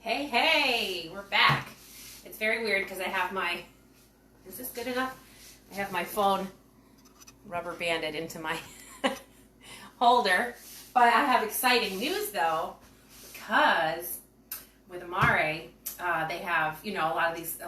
Hey, hey, we're back. It's very weird because I have is this good enough? I have my phone rubber banded into my holder. But I have exciting news though, because with Amare, they have, a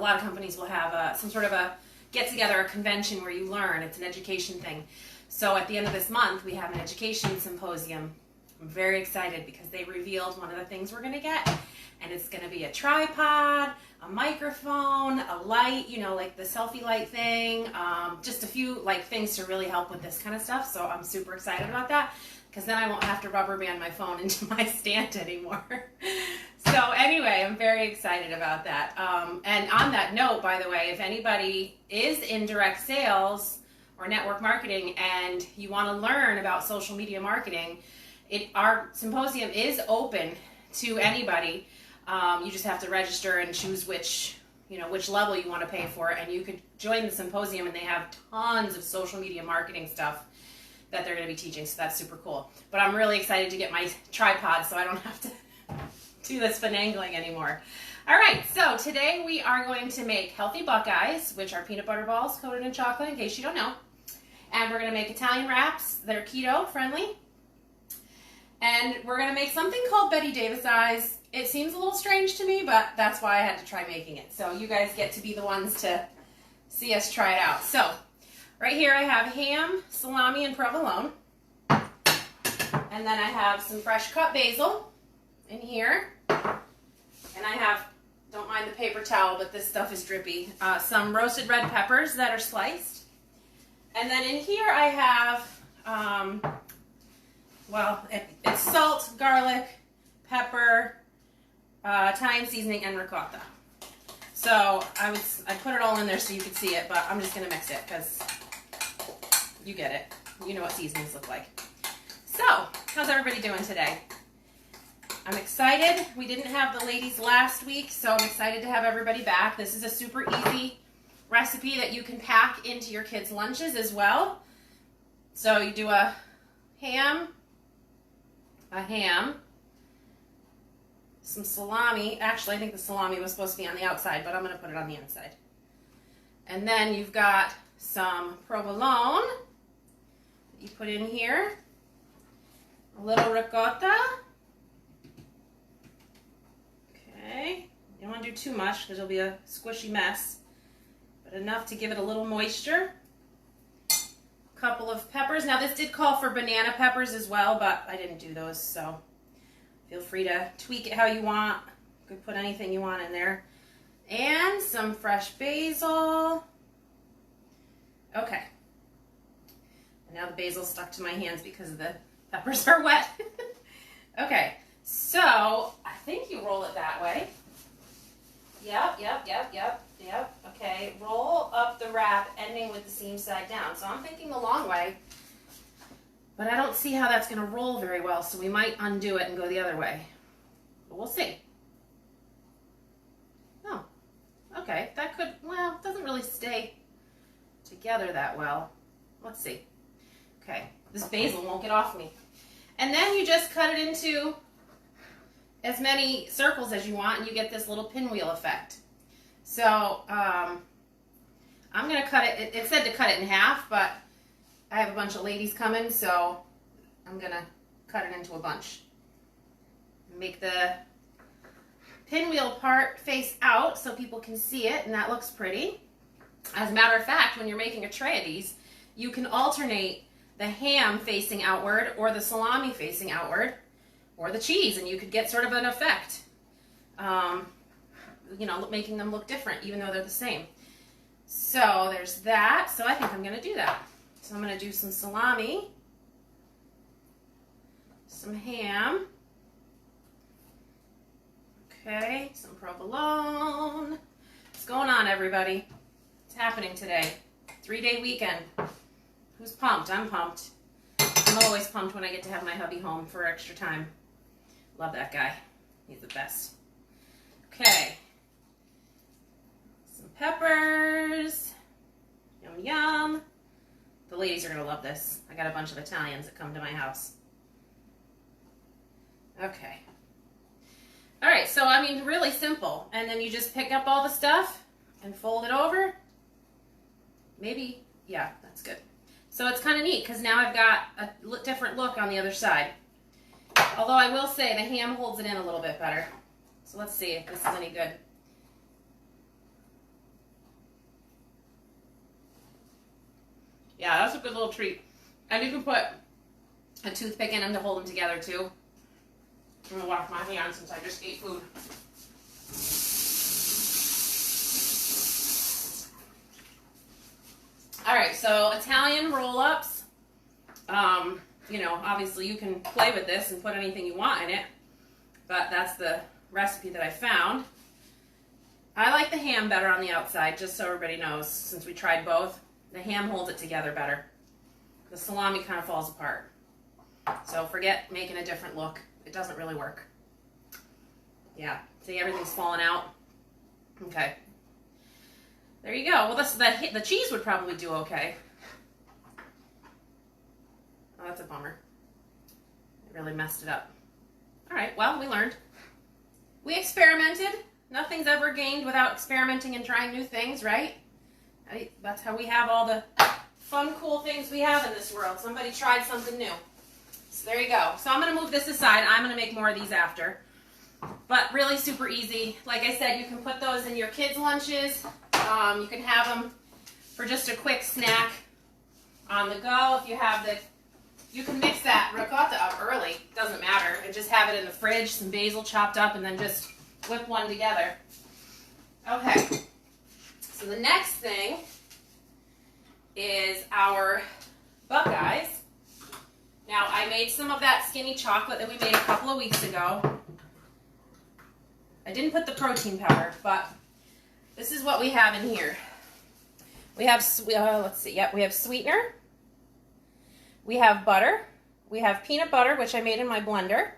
lot of companies will have some sort of a get together, a convention where you learn. It's an education thing. So at the end of this month, we have an education symposium. I'm very excited because they revealed one of the things we're going to get. And it's going to be a tripod, a microphone, a light, like the selfie light thing, just a few things to really help with this kind of stuff. So I'm super excited about that because then I won't have to rubber band my phone into my stand anymore. So anyway, I'm very excited about that. And on that note, by the way, if anybody is in direct sales or network marketing and you want to learn about social media marketing, our symposium is open to anybody. You just have to register and choose which level you want to pay for, and you could join the symposium, and they have tons of social media marketing stuff that they're going to be teaching, so that's super cool. But I'm really excited to get my tripod so I don't have to do this finagling anymore. All right, so today we are going to make healthy Buckeyes, which are peanut butter balls coated in chocolate, in case you don't know. And we're going to make Italian wraps that are keto friendly. And we're going to make something called Betty Davis eyes. It seems a little strange to me, but that's why I had to try making it. So you guys get to be the ones to see us try it out. So right here I have ham, salami, and provolone. And then I have some fresh cut basil in here. And I have, don't mind the paper towel, but this stuff is drippy, some roasted red peppers that are sliced. And then in here I have, it's salt, garlic, pepper, Italian seasoning, and ricotta. So I put it all in there so you could see it, but I'm just going to mix it because you get it. You know what seasonings look like. So, how's everybody doing today? I'm excited. We didn't have the ladies last week, so I'm excited to have everybody back. This is a super easy recipe that you can pack into your kids' lunches as well. So you do a ham, some salami. Actually, I think the salami was supposed to be on the outside, but I'm going to put it on the inside. And then you've got some provolone that you put in here, a little ricotta. Okay, you don't want to do too much because it'll be a squishy mess, but enough to give it a little moisture. Couple of peppers. Now this did call for banana peppers as well, but I didn't do those, so feel free to tweak it how you want. You could put anything you want in there. And some fresh basil. Okay. And now the basil stuck to my hands because the peppers are wet. Okay, so I think you roll it that way. Yep. Okay, roll up the wrap, ending with the seam side down. So I'm thinking the long way, but I don't see how that's going to roll very well, so we might undo it and go the other way. But we'll see. Oh, okay, that could, well, it doesn't really stay together that well. Let's see. Okay, this basil won't get off me. And then you just cut it into as many circles as you want, and you get this little pinwheel effect. So I'm going to cut it. It said to cut it in half, but I have a bunch of ladies coming, so I'm going to cut it into a bunch. Make the pinwheel part face out so people can see it, and that looks pretty. As a matter of fact, when you're making a tray of these, you can alternate the ham facing outward or the salami facing outward or the cheese, and you could get sort of an effect. Making them look different, even though they're the same. So there's that. So I think I'm going to do that. So I'm going to do some salami, some ham, okay, some provolone. What's going on, everybody? It's happening today. 3-day weekend. Who's pumped? I'm pumped. I'm always pumped when I get to have my hubby home for extra time. Love that guy. He's the best. Okay. Some peppers. Yum, yum. The ladies are going to love this. I got a bunch of Italians that come to my house. Okay. All right, so I mean, really simple. And then you just pick up all the stuff and fold it over. Maybe, yeah, that's good. So it's kind of neat because now I've got a different look on the other side. Although I will say the ham holds it in a little bit better. So let's see if this is any good. Yeah, that's a good little treat. And you can put a toothpick in them to hold them together too. I'm gonna wash my hands since I just ate food. All right, so Italian roll-ups. You know, obviously you can play with this and put anything you want in it, but that's the recipe that I found. I like the ham better on the outside, just so everybody knows, since we tried both. The ham holds it together better. The salami kind of falls apart. So forget making a different look. It doesn't really work. Yeah, see, everything's falling out. Okay. There you go. Well, the cheese would probably do okay. Oh, that's a bummer. It really messed it up. All right, well, we learned. We experimented. Nothing's ever gained without experimenting and trying new things, right? That's how we have all the fun, cool things we have in this world. Somebody tried something new. So there you go. So I'm going to move this aside. I'm going to make more of these after. But really super easy. Like I said, you can put those in your kids' lunches. You can have them for just a quick snack on the go. If you have you can mix that ricotta up early. Doesn't matter. And just have it in the fridge, some basil chopped up, and then just whip one together. Okay. So the next thing is our Buckeyes. Now, I made some of that skinny chocolate that we made a couple of weeks ago. I didn't put the protein powder, but this is what we have in here. We have, let's see, yep, we have sweetener. We have butter. We have peanut butter, which I made in my blender.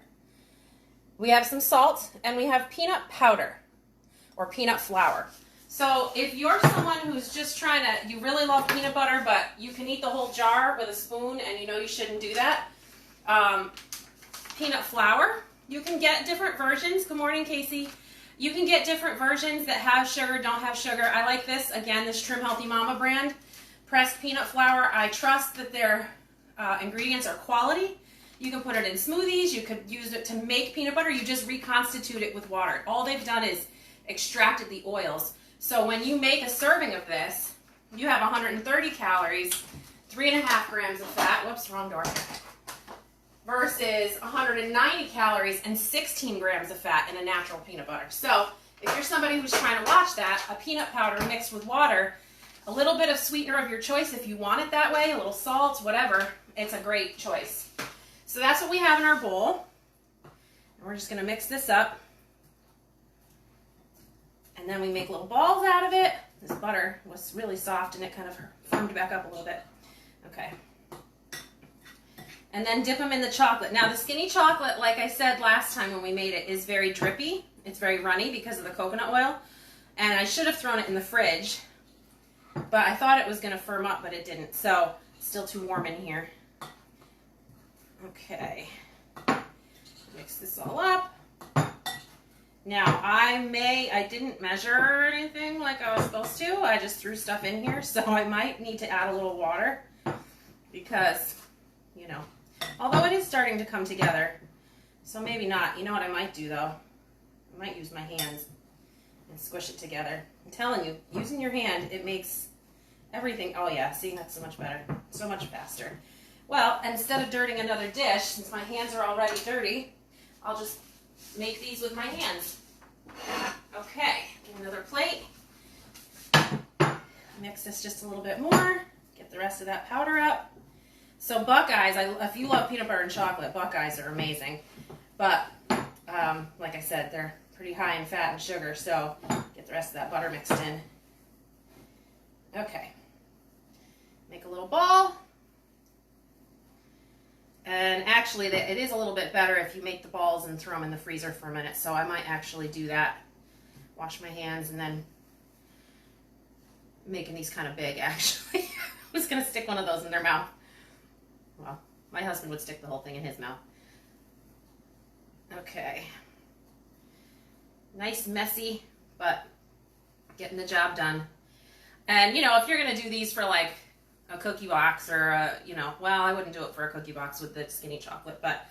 We have some salt, and we have peanut powder, or peanut flour. So if you're someone who's just trying to, you really love peanut butter, but you can eat the whole jar with a spoon, and you know you shouldn't do that, peanut flour, you can get different versions. Good morning, Casey. You can get different versions that have sugar, don't have sugar. I like this, again, this Trim Healthy Mama brand. Pressed peanut flour. I trust that their ingredients are quality. You can put it in smoothies. You could use it to make peanut butter. You just reconstitute it with water. All they've done is extracted the oils. So when you make a serving of this, you have 130 calories, 3.5 grams of fat, whoops, wrong door, versus 190 calories and 16 grams of fat in a natural peanut butter. So if you're somebody who's trying to watch that, a peanut powder mixed with water, a little bit of sweetener of your choice if you want it that way, a little salt, whatever, it's a great choice. So that's what we have in our bowl. And we're just going to mix this up. And then we make little balls out of it. This butter was really soft and it kind of firmed back up a little bit. Okay. And then dip them in the chocolate. Now the skinny chocolate, like I said last time when we made it, is very drippy. It's very runny because of the coconut oil. And I should have thrown it in the fridge. But I thought it was going to firm up, but it didn't. So it's still too warm in here. Okay. Mix this all up. Now, I didn't measure anything like I was supposed to. I just threw stuff in here, so I might need to add a little water because, you know, although it is starting to come together, so maybe not. You know what I might do, though? I might use my hands and squish it together. I'm telling you, using your hand, it makes everything, oh yeah, see, that's so much better, so much faster. Well, instead of dirtying another dish, since my hands are already dirty, I'll just make these with my hands. Okay, another plate. Mix this just a little bit more. Get the rest of that powder up. So Buckeyes, if you love peanut butter and chocolate, Buckeyes are amazing. But, like I said, they're pretty high in fat and sugar, so get the rest of that butter mixed in. Okay. Make a little ball. And actually, it is a little bit better if you make the balls and throw them in the freezer for a minute. So I might actually do that. Wash my hands and then making these kind of big, actually. I was going to stick one of those in their mouth. Well, my husband would stick the whole thing in his mouth. Okay. Nice, messy, but getting the job done. And, you know, if you're going to do these for like a cookie box or, well, I wouldn't do it for a cookie box with the skinny chocolate, but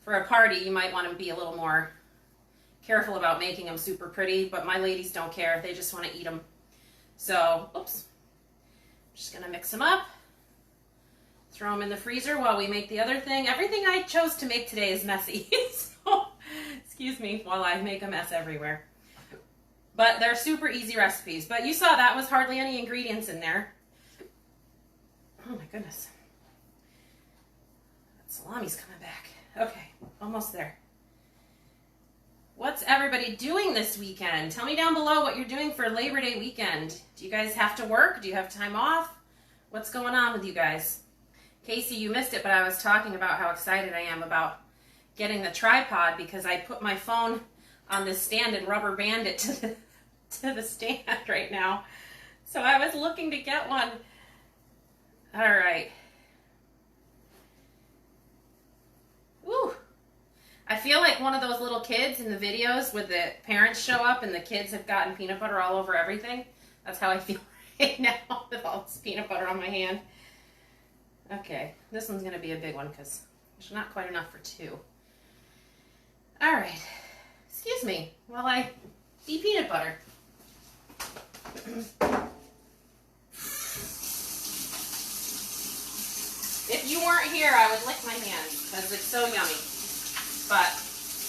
for a party, you might want to be a little more careful about making them super pretty, but my ladies don't care. They just want to eat them. So, oops. I'm just going to mix them up. Throw them in the freezer while we make the other thing. Everything I chose to make today is messy. So, excuse me while I make a mess everywhere. But they're super easy recipes. But you saw that was hardly any ingredients in there. Oh my goodness. That salami's coming back. Okay, almost there. What's everybody doing this weekend? Tell me down below what you're doing for Labor Day weekend. Do you guys have to work? Do you have time off? What's going on with you guys? Casey, you missed it, but I was talking about how excited I am about getting the tripod because I put my phone on this stand and rubber band it to the stand right now. So I was looking to get one. All right. Woo. I feel like one of those little kids in the videos where the parents show up and the kids have gotten peanut butter all over everything. That's how I feel right now with all this peanut butter on my hand. Okay, this one's going to be a big one because there's not quite enough for two. All right, excuse me while I eat peanut butter. If you weren't here, I would lick my hands because it's so yummy. But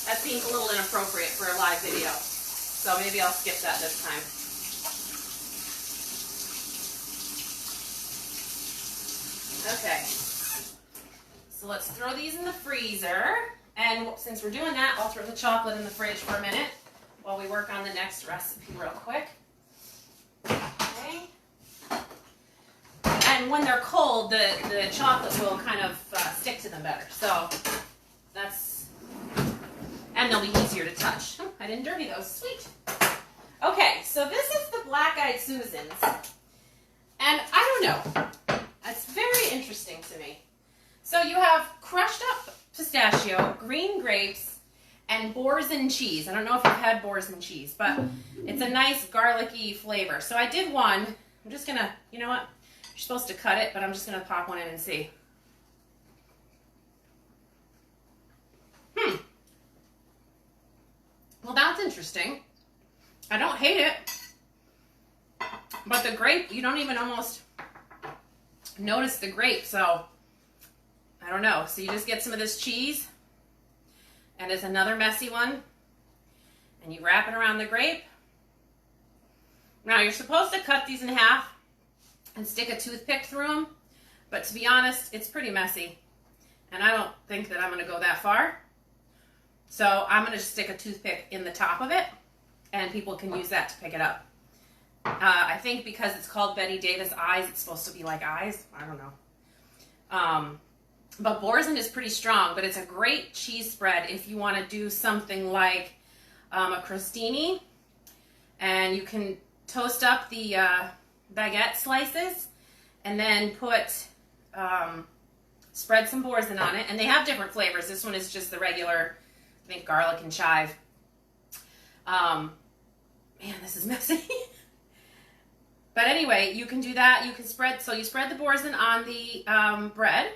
that seems a little inappropriate for a live video, so maybe I'll skip that this time. Okay, so let's throw these in the freezer, and since we're doing that, I'll throw the chocolate in the fridge for a minute while we work on the next recipe real quick. Okay. And when they're cold, the chocolate will kind of stick to them better, so that's, and they'll be easier to touch. Oh, I didn't dirty those, sweet. Okay, so this is the Black-Eyed Susans, and I don't know. It's very interesting to me. So you have crushed up pistachio, green grapes, and boursin cheese. I don't know if you've had boursin cheese, but it's a nice garlicky flavor. So I did one. I'm just going to, you know what? You're supposed to cut it, but I'm just going to pop one in and see. Well, that's interesting. I don't hate it. But the grape, you don't even almost notice the grape, so I don't know. So you just get some of this cheese, and it's another messy one, and you wrap it around the grape. Now you're supposed to cut these in half and stick a toothpick through them, but to be honest, it's pretty messy, and I don't think that I'm going to go that far. So I'm going to just stick a toothpick in the top of it, and people can use that to pick it up. I think because it's called Betty Davis Eyes, it's supposed to be like eyes. I don't know. But boursin is pretty strong, but it's a great cheese spread if you want to do something like a crostini. And you can toast up the baguette slices and then spread some boursin on it. And they have different flavors. This one is just the regular, I think, garlic and chive. Man, this is messy. But anyway, you can do that. You can spread, so you spread the boursin on the bread,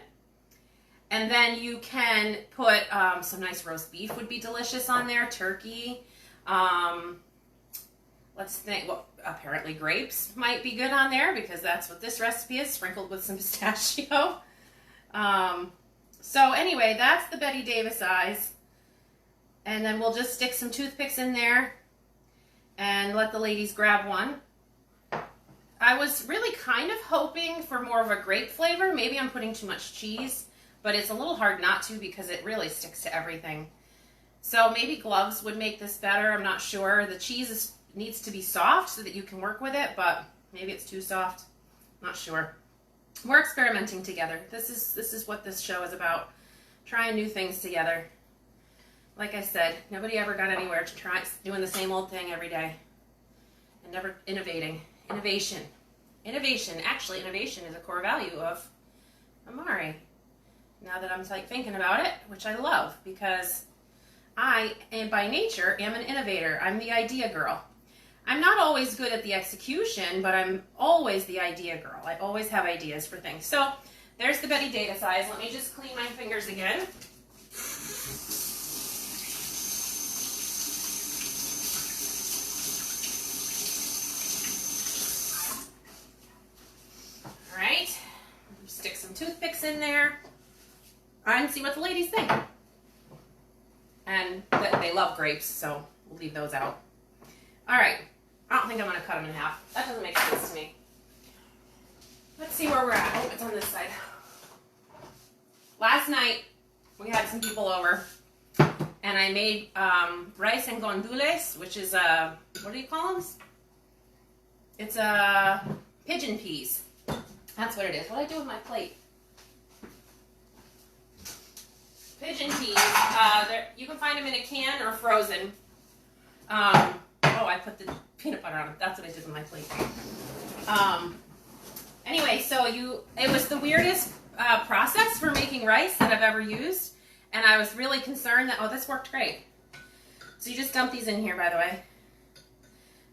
and then you can put some nice roast beef would be delicious on there, turkey. Let's think, well, apparently grapes might be good on there because that's what this recipe is, sprinkled with some pistachio. So anyway, that's the Betty Davis Eyes. And then we'll just stick some toothpicks in there and let the ladies grab one. I was really kind of hoping for more of a grape flavor. Maybe I'm putting too much cheese, but it's a little hard not to because it really sticks to everything. So maybe gloves would make this better. I'm not sure. The cheese needs to be soft so that you can work with it, but maybe it's too soft. Not sure. We're experimenting together. This is what this show is about. Trying new things together. Like I said, nobody ever got anywhere to try doing the same old thing every day and never innovating. Innovation. Actually, innovation is a core value of Amari. Now that I'm thinking about it, which I love because I am by nature am an innovator. I'm the idea girl. I'm not always good at the execution, but I'm always the idea girl. I always have ideas for things. So there's the Betty Davis eyes. Let me just clean my fingers again. All right, stick some toothpicks in there and see what the ladies think. And they love grapes, so we'll leave those out. All right, I don't think I'm gonna cut them in half. That doesn't make sense to me. Let's see where we're at. Oh, it's on this side. Last night, we had some people over, and I made rice and gandules, which is what do you call them? It's pigeon peas. That's what it is. What do I do with my plate? Pigeon peas. You can find them in a can or frozen. Oh, I put the peanut butter on it. That's what I did with my plate. Anyway, so it was the weirdest process for making rice that I've ever used, and I was really concerned that, oh, this worked great. So you just dump these in here, by the way.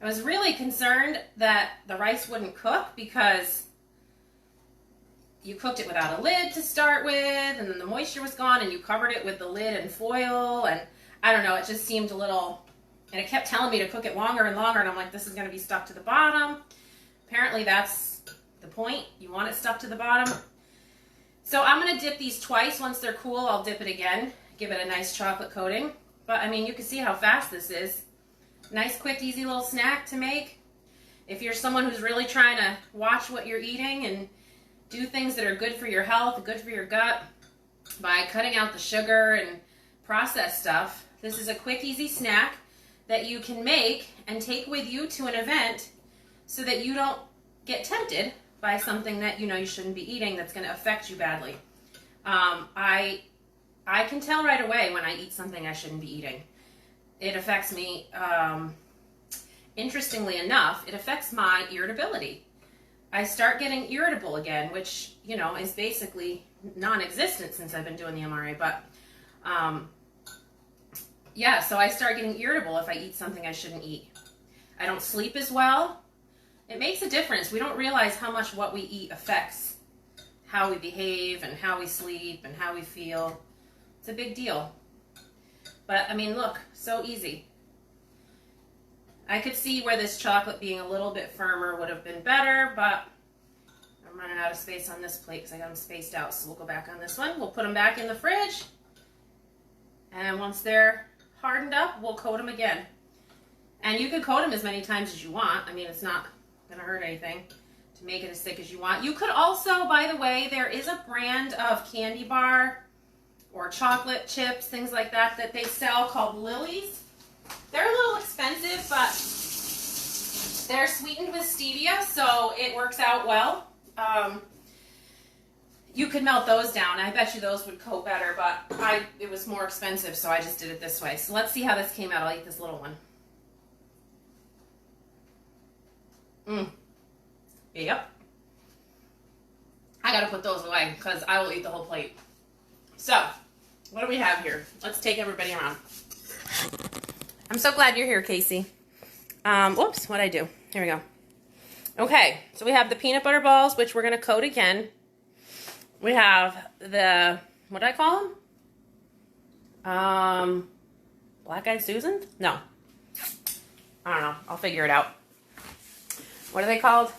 I was really concerned that the rice wouldn't cook because you cooked it without a lid to start with, and then the moisture was gone, and you covered it with the lid and foil, and I don't know, it just seemed a little, and it kept telling me to cook it longer and longer, and I'm like, this is going to be stuck to the bottom. Apparently that's the point. You want it stuck to the bottom. So I'm going to dip these twice. Once they're cool, I'll dip it again, give it a nice chocolate coating. But, I mean, you can see how fast this is. Nice, quick, easy little snack to make. If you're someone who's really trying to watch what you're eating and do things that are good for your health, good for your gut, by cutting out the sugar and processed stuff, this is a quick, easy snack that you can make and take with you to an event so that you don't get tempted by something that you know you shouldn't be eating that's going to affect you badly. I can tell right away when I eat something I shouldn't be eating. It affects me, interestingly enough, it affects my irritability. I start getting irritable again, which, you know, is basically non-existent since I've been doing the MRA, but yeah, so I start getting irritable if I eat something I shouldn't eat. I don't sleep as well. It makes a difference. We don't realize how much what we eat affects how we behave and how we sleep and how we feel. It's a big deal. But, I mean, look, so easy. I could see where this chocolate being a little bit firmer would have been better, but I'm running out of space on this plate because I got them spaced out. So we'll go back on this one. We'll put them back in the fridge. And once they're hardened up, we'll coat them again. And you can coat them as many times as you want. I mean, it's not going to hurt anything to make it as thick as you want. You could also, by the way, there is a brand of candy bar or chocolate chips, things like that, that they sell called Lily's. They're a little expensive, but they're sweetened with stevia, so it works out well. You could melt those down. I bet you those would coat better, but it was more expensive, so I just did it this way. So let's see how this came out. I'll eat this little one. Yep. I gotta put those away because I will eat the whole plate. So, what do we have here? Let's take everybody around. I'm so glad you're here, Casey. Whoops, what'd I do? Here we go. Okay, so we have the peanut butter balls, which we're gonna coat again. We have the, what did I call them? Black-eyed Susans? No. I don't know. I'll figure it out. What are they called?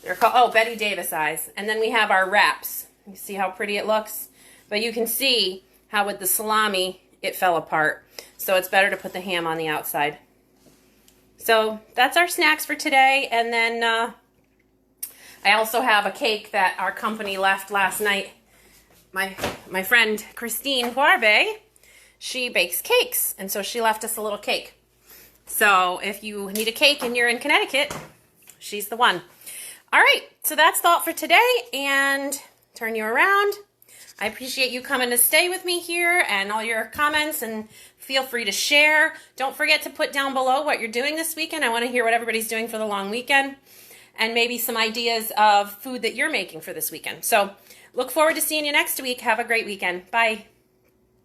They're called, oh, Betty Davis eyes. And then we have our wraps. You see how pretty it looks? But you can see how with the salami, it fell apart. So it's better to put the ham on the outside. So that's our snacks for today. And then I also have a cake that our company left last night. My friend Christine Huarbe, she bakes cakes. And so she left us a little cake. So if you need a cake and you're in Connecticut, she's the one. All right, so that's the all for today, and turn you around. I appreciate you coming to stay with me here and all your comments, and feel free to share. Don't forget to put down below what you're doing this weekend. I want to hear what everybody's doing for the long weekend, and maybe some ideas of food that you're making for this weekend. So look forward to seeing you next week. Have a great weekend. Bye.